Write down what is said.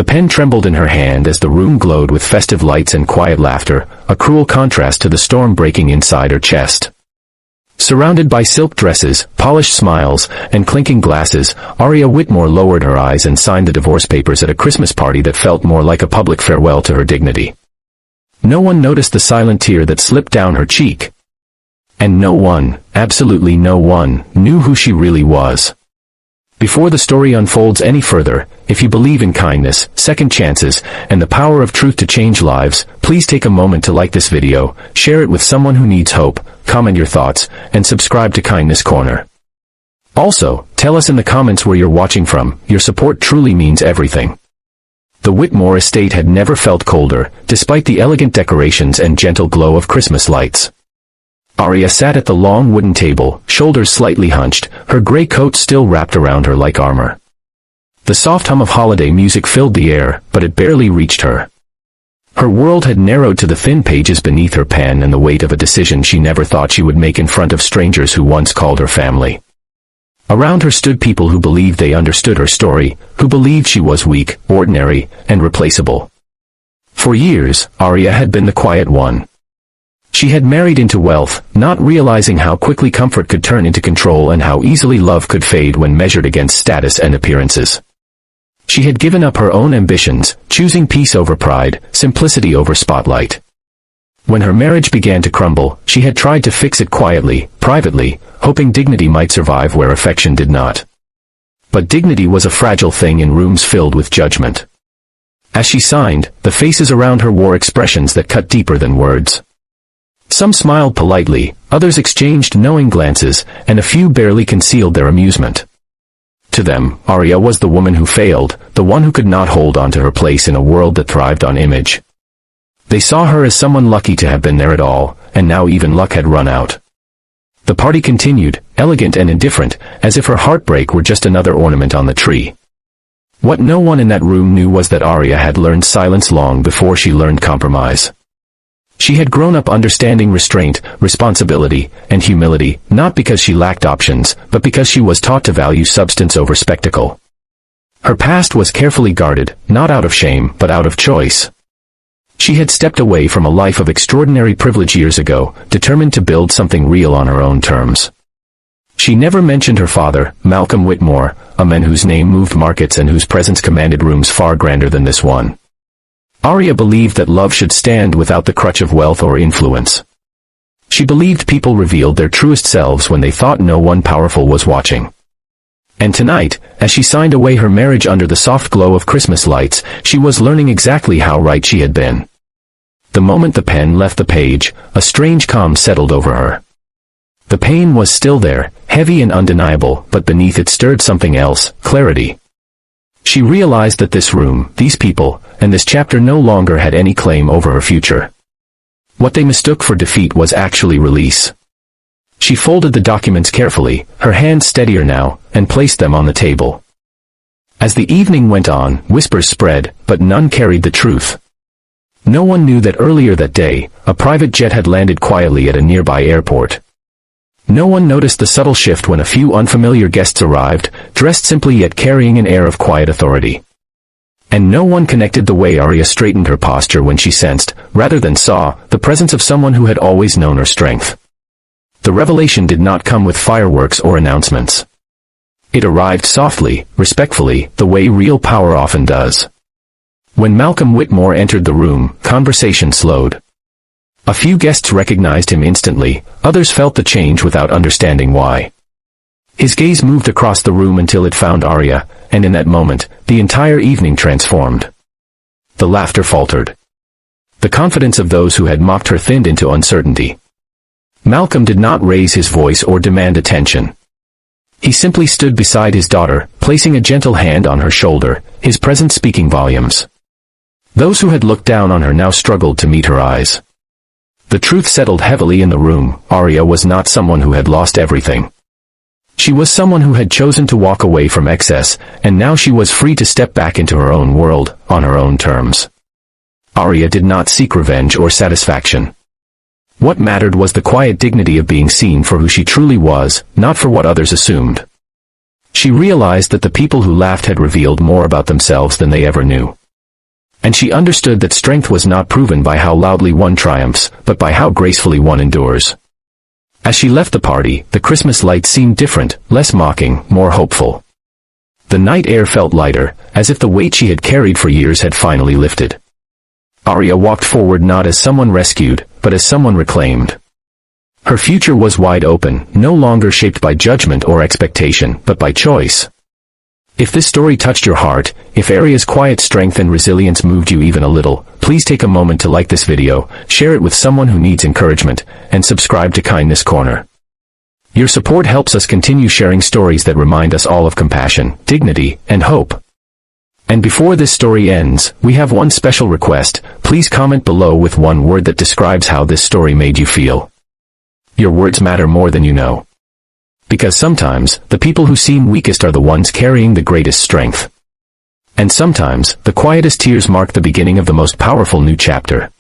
The pen trembled in her hand as the room glowed with festive lights and quiet laughter, a cruel contrast to the storm breaking inside her chest. Surrounded by silk dresses, polished smiles, and clinking glasses, Aria Whitmore lowered her eyes and signed the divorce papers at a Christmas party that felt more like a public farewell to her dignity. No one noticed the silent tear that slipped down her cheek. And no one, absolutely no one, knew who she really was. Before the story unfolds any further, if you believe in kindness, second chances, and the power of truth to change lives, please take a moment to like this video, share it with someone who needs hope, comment your thoughts, and subscribe to Kindness Corner. Also, tell us in the comments where you're watching from. Your support truly means everything. The Whitmore estate had never felt colder, despite the elegant decorations and gentle glow of Christmas lights. Aria sat at the long wooden table, shoulders slightly hunched, her gray coat still wrapped around her like armor. The soft hum of holiday music filled the air, but it barely reached her. Her world had narrowed to the thin pages beneath her pen and the weight of a decision she never thought she would make in front of strangers who once called her family. Around her stood people who believed they understood her story, who believed she was weak, ordinary, and replaceable. For years, Aria had been the quiet one. She had married into wealth, not realizing how quickly comfort could turn into control and how easily love could fade when measured against status and appearances. She had given up her own ambitions, choosing peace over pride, simplicity over spotlight. When her marriage began to crumble, she had tried to fix it quietly, privately, hoping dignity might survive where affection did not. But dignity was a fragile thing in rooms filled with judgment. As she signed, the faces around her wore expressions that cut deeper than words. Some smiled politely, others exchanged knowing glances, and a few barely concealed their amusement. To them, Aria was the woman who failed, the one who could not hold on to her place in a world that thrived on image. They saw her as someone lucky to have been there at all, and now even luck had run out. The party continued, elegant and indifferent, as if her heartbreak were just another ornament on the tree. What no one in that room knew was that Aria had learned silence long before she learned compromise. She had grown up understanding restraint, responsibility, and humility, not because she lacked options, but because she was taught to value substance over spectacle. Her past was carefully guarded, not out of shame, but out of choice. She had stepped away from a life of extraordinary privilege years ago, determined to build something real on her own terms. She never mentioned her father, Malcolm Whitmore, a man whose name moved markets and whose presence commanded rooms far grander than this one. Aria believed that love should stand without the crutch of wealth or influence. She believed people revealed their truest selves when they thought no one powerful was watching. And tonight, as she signed away her marriage under the soft glow of Christmas lights, she was learning exactly how right she had been. The moment the pen left the page, a strange calm settled over her. The pain was still there, heavy and undeniable, but beneath it stirred something else, clarity. She realized that this room, these people, and this chapter no longer had any claim over her future. What they mistook for defeat was actually release. She folded the documents carefully, her hands steadier now, and placed them on the table. As the evening went on, whispers spread, but none carried the truth. No one knew that earlier that day, a private jet had landed quietly at a nearby airport. No one noticed the subtle shift when a few unfamiliar guests arrived, dressed simply yet carrying an air of quiet authority. And no one connected the way Aria straightened her posture when she sensed, rather than saw, the presence of someone who had always known her strength. The revelation did not come with fireworks or announcements. It arrived softly, respectfully, the way real power often does. When Malcolm Whitmore entered the room, conversation slowed. A few guests recognized him instantly, others felt the change without understanding why. His gaze moved across the room until it found Aria, and in that moment, the entire evening transformed. The laughter faltered. The confidence of those who had mocked her thinned into uncertainty. Malcolm did not raise his voice or demand attention. He simply stood beside his daughter, placing a gentle hand on her shoulder, his presence speaking volumes. Those who had looked down on her now struggled to meet her eyes. The truth settled heavily in the room. Aria was not someone who had lost everything. She was someone who had chosen to walk away from excess, and now she was free to step back into her own world, on her own terms. Aria did not seek revenge or satisfaction. What mattered was the quiet dignity of being seen for who she truly was, not for what others assumed. She realized that the people who laughed had revealed more about themselves than they ever knew. And she understood that strength was not proven by how loudly one triumphs, but by how gracefully one endures. As she left the party, the Christmas lights seemed different, less mocking, more hopeful. The night air felt lighter, as if the weight she had carried for years had finally lifted. Arya walked forward not as someone rescued, but as someone reclaimed. Her future was wide open, no longer shaped by judgment or expectation, but by choice. If this story touched your heart, if Arya's quiet strength and resilience moved you even a little, please take a moment to like this video, share it with someone who needs encouragement, and subscribe to Kindness Corner. Your support helps us continue sharing stories that remind us all of compassion, dignity, and hope. And before this story ends, we have one special request. Please comment below with one word that describes how this story made you feel. Your words matter more than you know. Because sometimes, the people who seem weakest are the ones carrying the greatest strength. And sometimes, the quietest tears mark the beginning of the most powerful new chapter.